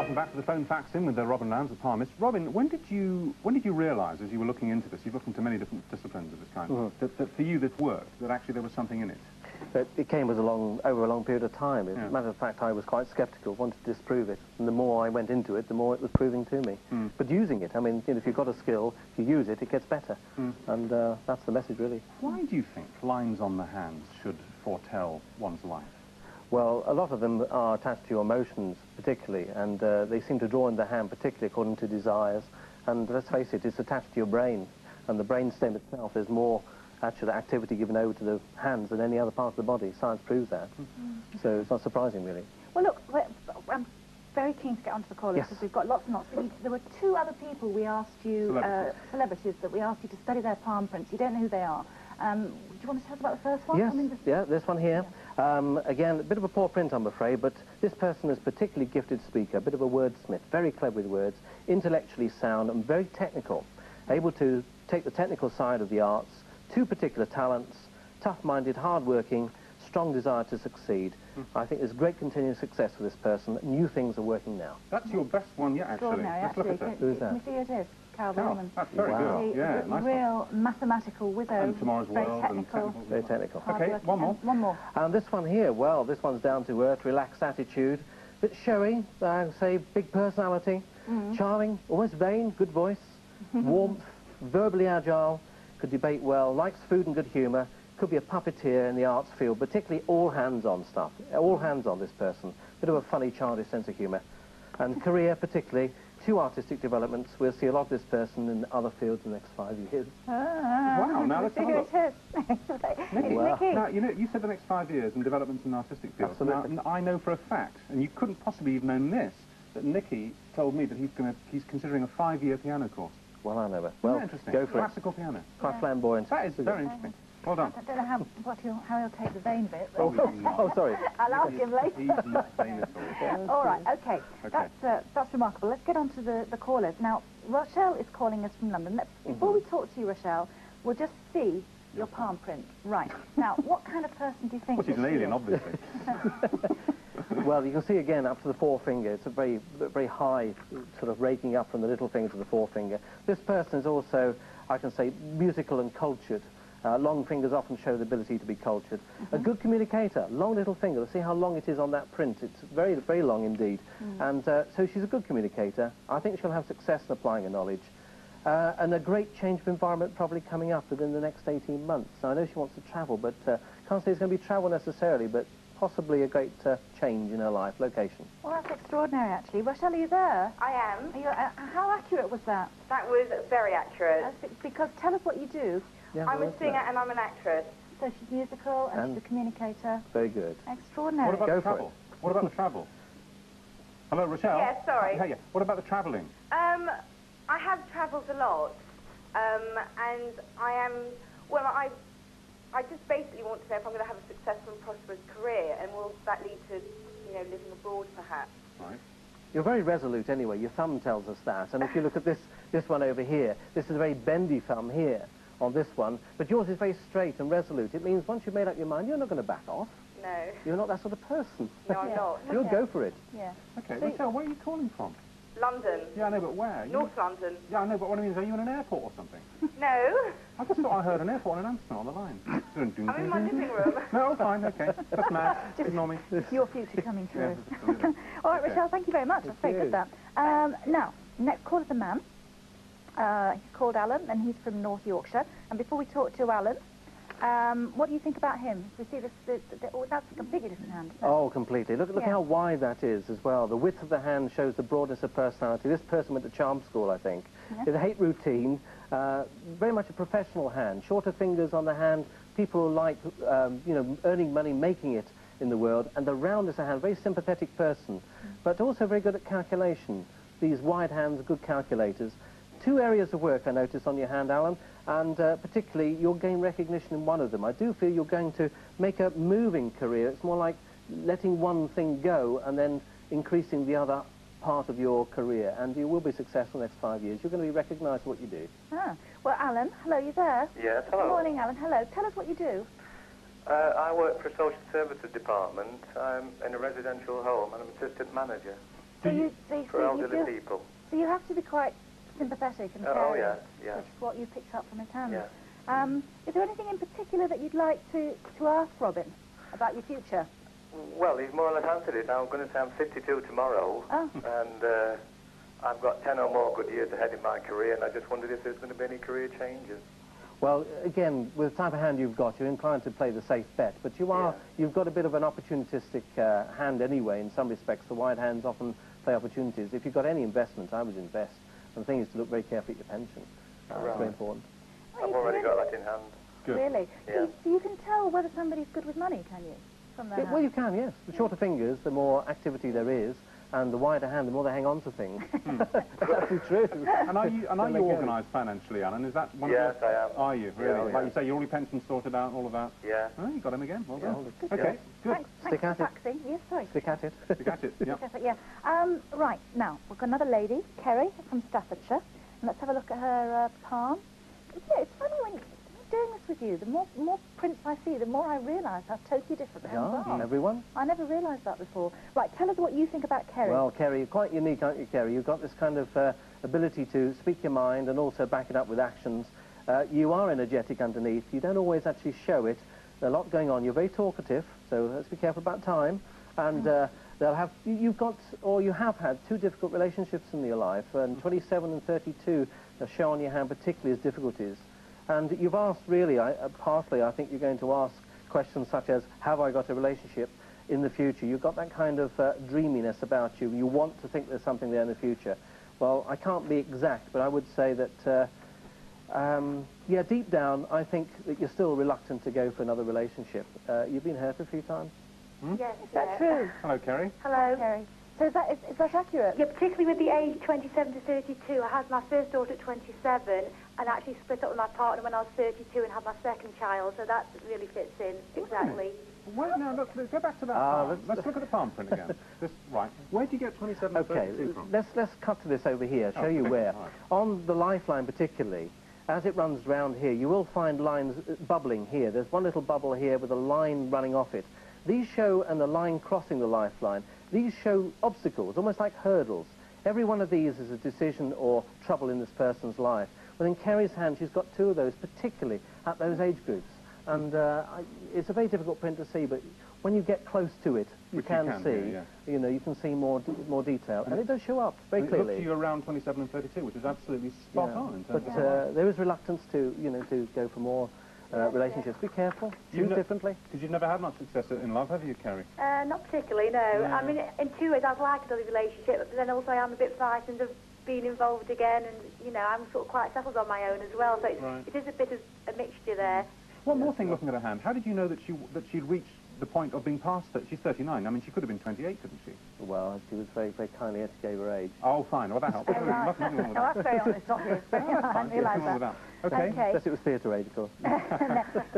Welcome back to the phone fax in with Robin Lowndes, the palmist. Robin, when did you realise, as you were looking into this, you've looked into many different disciplines of this kind, that for you this worked, that actually there was something in it? It came over a long period of time. As a matter of fact, I was quite sceptical, wanted to disprove it. And the more I went into it, the more it was proving to me. But using it, I mean, you know, if you've got a skill, if you use it, it gets better. And that's the message, really. Why do you think lines on the hands should foretell one's life? Well, a lot of them are attached to your emotions, particularly, and they seem to draw in the hand, particularly according to desires. And let's face it, it's attached to your brain, and the brainstem itself is more actual activity given over to the hands than any other part of the body. Science proves that. So it's not surprising, really. Well, look, I'm very keen to get onto the callers because we've got lots and lots. There were two other people we asked you, celebrities, that we asked you to study their palm prints. You don't know who they are. Do you want to tell us about the first one? Yes, I mean, this one here. Again, a bit of a poor print, I'm afraid, but this person is a particularly gifted speaker, a bit of a wordsmith, very clever with words, intellectually sound and very technical, able to take the technical side of the arts, two particular talents, tough-minded, hard-working, strong desire to succeed. I think there's great continued success for this person. New things are working now. That's your best one yet, actually. Let's look at it. Who's that? Can we see who it is? Carol Bowman. That's very good. Yeah, nice real mathematical wizard. And Tomorrow's very World technical. Very technical. Okay, one more. One more. And this one here, well, this one's down to earth, relaxed attitude, bit showy, I'd say big personality, charming, almost vain, good voice, warmth, verbally agile, could debate well, likes food and good humour, could be a puppeteer in the arts field, particularly all hands-on stuff, all hands-on this person, bit of a funny, childish sense of humour. And career particularly, two artistic developments. We'll see a lot of this person in other fields in the next 5 years. Wow, now let's have a look. Nikki. Now, you know, you said the next 5 years and developments in artistic fields. Absolutely. Now, I know for a fact, and you couldn't possibly have known this, that Nicky told me that he's considering a 5-year piano course. Well, I know it. Well, Well, interesting. go for Classical piano. Quite flamboyant. That is very interesting. Well done. I don't know how he'll take the vain bit. But Oh, sorry. I'll ask him later. He's not vain at all. All right, okay. That's remarkable. Let's get on to the callers. Now, Rochelle is calling us from London. Before we talk to you, Rochelle, we'll just see your palm print. Right. Now, what kind of person do you think Well, she's an alien, obviously. Well, you can see again up to the forefinger. It's a very, very high, sort of raking up from the little finger to the forefinger. This person is also, I can say, musical and cultured. Long fingers often show the ability to be cultured. A good communicator, long little finger. See how long it is on that print. It's very, very long indeed. And so she's a good communicator. I think she'll have success in applying her knowledge. And a great change of environment probably coming up within the next 18 months. Now, I know she wants to travel, but can't say it's going to be travel necessarily, but possibly a great change in her life, location. Well, that's extraordinary, actually. Rochelle, are you there? I am. Are you, how accurate was that? That was very accurate. Because tell us what you do. Yeah, I'm a singer and I'm an actress. So she's musical and she's a communicator. Very good. Extraordinary. What about Go the for travel? What about the travel? Hello, Rochelle? Yes, sorry. Hey, what about the travelling? I have travelled a lot, and I am, well, I just basically want to know if I'm going to have a successful and prosperous career, and will that lead to, you know, living abroad, perhaps? Right. You're very resolute anyway. Your thumb tells us that. And if you look at this one over here, this is a very bendy thumb here on this one, but yours is very straight and resolute. It means once you've made up your mind, you're not going to back off. No. You're not that sort of person. No, I'm not. You'll go for it. Yeah. Okay, Rochelle, where are you calling from? London. Yeah, I know, but where? North London. Yeah, I know, but what I mean is, are you in an airport or something? No. I just thought I heard an airport and an Amsterdam on the line. I'm in my living room. No, fine, okay. That's mad. Ignore me. Your future coming through. Yeah, All right, Rochelle, thank you very much. That's very good, that. Now, next call is a man. He's called Alan, and he's from North Yorkshire. And before we talk to Alan, what do you think about him? We see this, that's a completely different hand. Oh, completely. Look how wide that is as well. The width of the hand shows the broadness of personality. This person went to charm school, I think. They hate routine. Very much a professional hand. Shorter fingers on the hand. People who like, you know, earning money, making it in the world. And the roundness of the hand, very sympathetic person. But also very good at calculation. These wide hands are good calculators. Two areas of work I noticed on your hand, Alan, and particularly you'll gain recognition in one of them. I do feel you're going to make a moving career. It's more like letting one thing go and then increasing the other part of your career, and you will be successful in the next 5 years. You're going to be recognised for what you do. Well, Alan, hello, you there? Yes, hello. Good morning, Alan. Hello. Tell us what you do. I work for a social services department. I'm in a residential home and I'm assistant manager. for elderly people. So you have to be quite sympathetic and caring. Oh, yes, yes. Which is what you picked up from his hand. Yes. Is there anything in particular that you'd like to ask Robin about your future? Well, he's more or less answered it. Now, I'm going to say I'm 52 tomorrow, and I've got 10 or more good years ahead in my career, and I just wondered if there's going to be any career changes. Well, again, with the type of hand you've got, you're inclined to play the safe bet, but you've got a bit of an opportunistic hand anyway, in some respects. The wide hands often play opportunities. If you've got any investment, I would invest. And the thing is to look very carefully at your pension. It's very important. I've already got that in hand. Good. Really? Yeah. So you can tell whether somebody's good with money, can you? From their hand? Well, you can, yes. The shorter fingers, the more activity there is, and the wider hand, the more they hang on to things. That's actually true. And are you organised financially, Alan? Is that one Yes, of your... I am. Are you, really? Yeah, Like you say, you're all your pensions sorted out, all of that? Yeah. Oh, you got him again. Well done. Yeah. Okay, good. Thanks Stick for at it. taxing. Yes, sorry. Stick at it. You got it, yeah. Yeah. Right, now, we've got another lady, Kerry, from Staffordshire. And let's have a look at her palm. Yeah, it's funny when doing this with you, the more prints I see, the more I realise how totally different the hands are. Everyone. I never realised that before. Right, tell us what you think about Kerry. Well, Kerry, you're quite unique, aren't you, Kerry? You've got this kind of ability to speak your mind and also back it up with actions. You are energetic underneath. You don't always actually show it. There's a lot going on. You're very talkative, so let's be careful about time. And you have had two difficult relationships in your life, and 27 and 32 show on your hand particularly as difficulties. And you've asked, really, partly, I think you're going to ask questions such as, have I got a relationship in the future? You've got that kind of dreaminess about you. You want to think there's something there in the future. Well, I can't be exact, but I would say that, yeah, deep down, I think that you're still reluctant to go for another relationship. You've been hurt a few times? Yes, Is that true? Hello, Kerry. Hello. Kerry. So is that accurate? Yeah, particularly with the age 27 to 32. I had my first daughter at 27 and actually split up with my partner when I was 32 and had my second child, so that really fits in exactly. Well, now, let's go back to that palm. Let's look at the palm print again. Right. Where do you get 27 and 32 from? Let's cut to this over here, show you where. Right. On the lifeline particularly, as it runs round here, you will find lines bubbling here. There's one little bubble here with a line running off it. These show, and the line crossing the lifeline, these show obstacles, almost like hurdles. Every one of these is a decision or trouble in this person's life. Well, in Kerry's hand, she's got two of those, particularly at those age groups. And it's a very difficult print to see, but when you get close to it, you can see, you know, you can see more detail. And it does show up very clearly. It looks to you around 27 and 32, which is absolutely spot on in terms of there is reluctance to, you know, to go for more relationships. Be careful. Choose differently. Because you've never had much success in love, have you, Kerry? Not particularly, no. I mean, in two ways, I'd like another relationship, but then also I'm a bit frightened of being involved again, and, you know, I'm sort of quite settled on my own as well, so it is a bit of a mixture there. One more thing, looking at her hand. How did you know that she'd reached the point of being past it? She's 39. I mean, she could have been 28, couldn't she? Well, she was very, very kindly here to give her age. Oh, fine. Well, that helps. Oh, right. Nothing wrong with No, that. that's very honest of you. I didn't realise that. Okay. Unless it was theatre age, of course.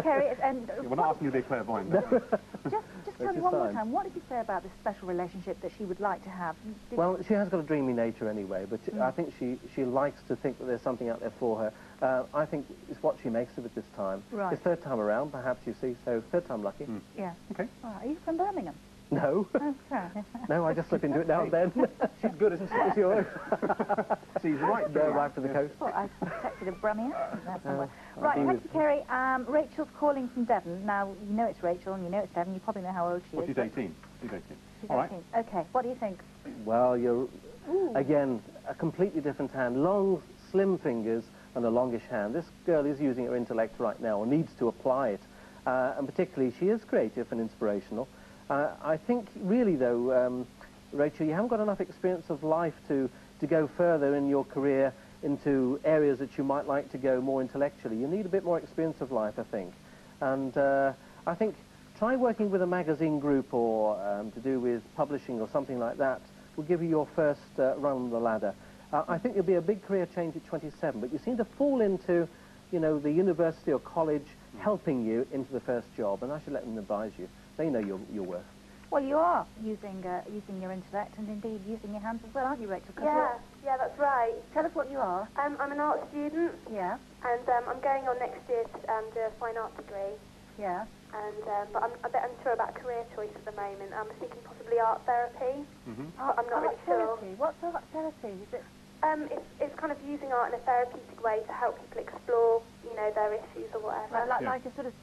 Kerry, and We're not asking you to be clairvoyant. just tell me one more time, what did you say about this special relationship that she would like to have? Well, she has got a dreamy nature anyway, but I think she likes to think that there's something out there for her. I think it's what she makes of it this time. Right. It's third time around, perhaps, you see, so third time lucky. Yeah. Okay. All right. Are you from Birmingham? No. Oh, sorry. No, I just slip into it now and then. She's good, isn't she? It's yours. She's right Go right for the coast. Well, I detected a Brummie accent there somewhere. Right, thank you, Kerry. Rachel's calling from Devon. Now, you know it's Rachel and you know it's Devon. You probably know how old she is. She's 18. She's 18. She's All right. 18. Okay, what do you think? Well, you're, again, a completely different hand. Long, slim fingers and a longish hand. This girl is using her intellect right now, or needs to apply it. And particularly, she is creative and inspirational. I think, really, though, Rachel, you haven't got enough experience of life to go further in your career into areas that you might like to go more intellectually. You need a bit more experience of life, I think. And I think try working with a magazine group or to do with publishing or something like that will give you your first run on the ladder. I think there'll be a big career change at 27, but you seem to fall into, you know, the university or college helping you into the first job, and I should let them advise you. They know your worth. Well, you are using your intellect and indeed using your hands as well, aren't you, Rachel? Yeah, that's right. Tell us what you are. I'm an art student. Yeah. And I'm going on next year to do a fine art degree. Yeah. but I'm a bit unsure about a career choice at the moment. I'm thinking possibly art therapy. But I'm not really sure. What's art therapy? Is it? It's kind of using art in a therapeutic way to help people explore, you know, their issues or whatever. Like a sort of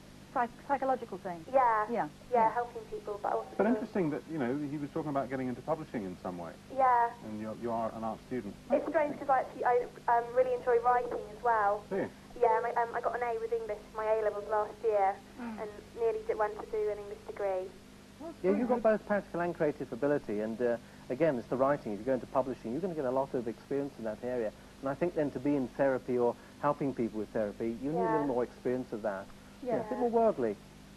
psychological thing. Yeah, helping people, but also. But interesting that, you know, he was talking about getting into publishing in some way. Yeah. And you are an art student. It's strange because I really enjoy writing as well. Do you? Yeah, I got an A with English in my A-levels last year and nearly went to do an English degree. Yeah, you've got both practical and creative ability, and again, it's the writing. If you go into publishing, you're going to get a lot of experience in that area. And I think then to be in therapy or helping people with therapy, you need a little more experience of that. Yeah, a bit more worldly.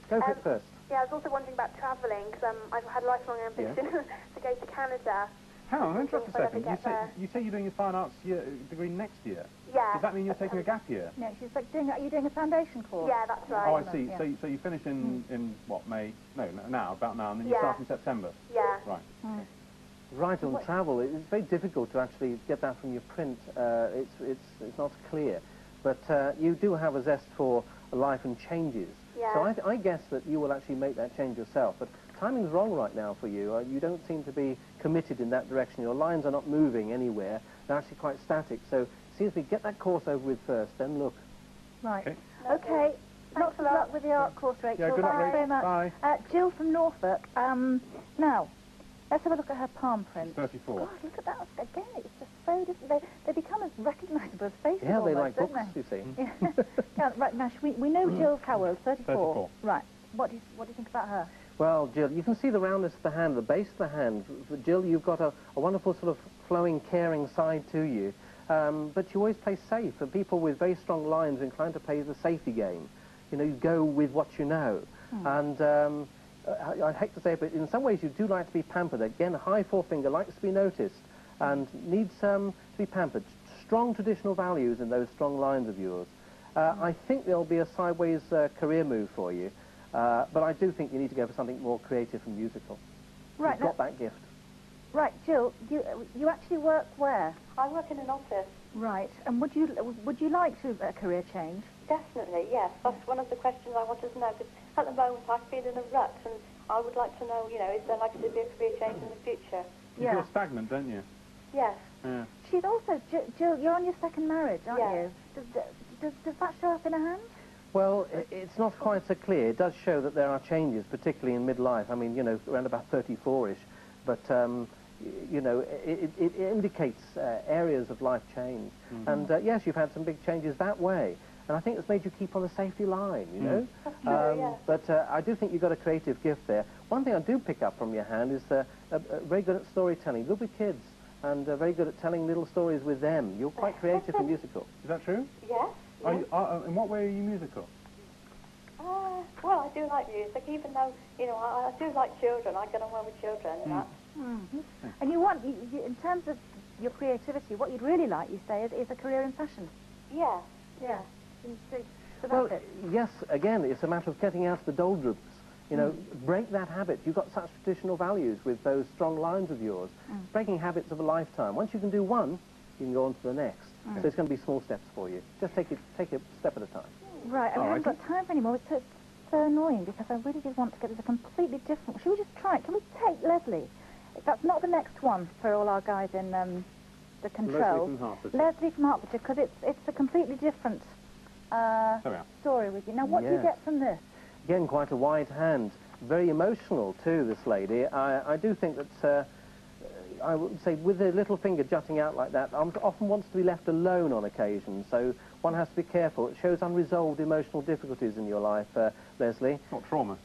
Go for it first. Yeah, I was also wondering about travelling, because I've had lifelong ambition to go to Canada. Hang on, interrupt a second. You say you're doing your fine arts degree next year? Yeah. Does that mean you're taking a gap year? No, she's like are you doing a foundation course? Yeah, that's right. Oh, I see. Yeah. So you finish in what, May? No, about now, and then you start in September? Yeah. Right. Okay. Right, on travel, it's very difficult to actually get that from your print. It's not clear. But you do have a zest for life and changes. Yeah. So I guess that you will actually make that change yourself. But timing's wrong right now for you. You don't seem to be committed in that direction. Your lines are not moving anywhere. They're actually quite static. So seriously, get that course over with first, then look. Right. Okay. Lots of luck with the art course, Rachel. Yeah, good luck, Thanks very much. Bye. Jill from Norfolk. Now, let's have a look at her palm print. It's 34. God, look at that. Again, it's just so different. They become as recognisable as faces Yeah, they almost, like don't books, they? you see. Yeah, right, Nash, we know Jill's how old? 34. 34. Right. What do you think about her? Well, Jill, you can see the roundness of the hand, the base of the hand. Jill, you've got a wonderful sort of flowing, caring side to you. But you always play safe. And people with very strong lines are inclined to play the safety game. You know, you go with what you know. And I hate to say it, but in some ways you do like to be pampered. Again, a high forefinger likes to be noticed and needs to be pampered. Strong traditional values in those strong lines of yours. I think there'll be a sideways career move for you. But I do think you need to go for something more creative and musical. Right. You've got that gift. Right, Jill, you actually work where? I work in an office. Right. And would you like to a career change? Definitely, yes. That's one of the questions I wanted to know, because at the moment I feel in a rut, and I would like to know, you know, is there likely to be a career change in the future? You feel stagnant, don't you? Yes. Yeah. She's also, Jill, you're on your second marriage, aren't Yes. you? Does that show up in her hand? Well, it's not quite so clear. It does show that there are changes, particularly in midlife. I mean, you know, around about 34-ish. But, you know, it indicates areas of life change. And, yes, you've had some big changes that way. And I think it's made you keep on the safety line, you know. That's true, yes. But I do think you've got a creative gift there. One thing I do pick up from your hand is very good at storytelling, good with kids, and very good at telling little stories with them. You're quite creative and musical. Is that true? Yes. Are you, in what way are you musical? Well, I do like music, even though, you know, I do like children. I get on well with children and that. And you want, in terms of your creativity, what you'd really like, you say, is a career in fashion. Yes. Yeah. So that's Well, it. yes, again, it's a matter of getting out of the doldrums. You know, break that habit. You've got such traditional values with those strong lines of yours. Breaking habits of a lifetime. Once you can do one, you can go on to the next. So it's going to be small steps for you. Just take a step at a time. Right, I haven't got time for any more. It's so annoying because I really did want to get this a completely different... Should we just try it? Can we take Leslie? That's not the next one for all our guys in the control. Leslie from Hertfordshire. Leslie from Hertfordshire, because it's a completely different story with you. Now, what do you get from this? Again, quite a wide hand. Very emotional, too, this lady. I do think that... I would say with the little finger jutting out like that, often wants to be left alone on occasion, so one has to be careful. It shows unresolved emotional difficulties in your life, Leslie. Not trauma.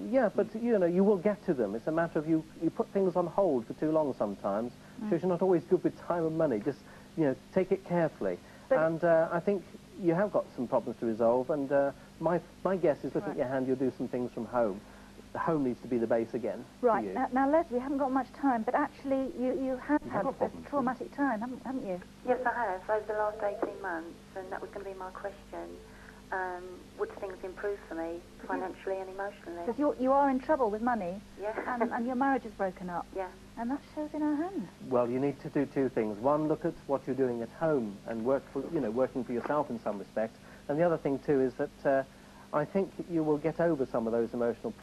Yeah, but, you know, you will get to them. It's a matter of you put things on hold for too long sometimes. Shows you're not always good with time and money. Just, you know, take it carefully. And I think you have got some problems to resolve, and my guess is looking at your hand, you'll do some things from home. The home needs to be the base again. Right. Now, Leslie, we haven't got much time, but actually you have had a traumatic time, haven't you? Yes, I have, over the last 18 months, and that was going to be my question. Would things improve for me, financially and emotionally? Because you are in trouble with money, Yeah. and your marriage is broken up. Yeah. And that shows in our hands. Well, you need to do two things. One, look at what you're doing at home and working for yourself in some respect. And the other thing, too, is that I think you will get over some of those emotional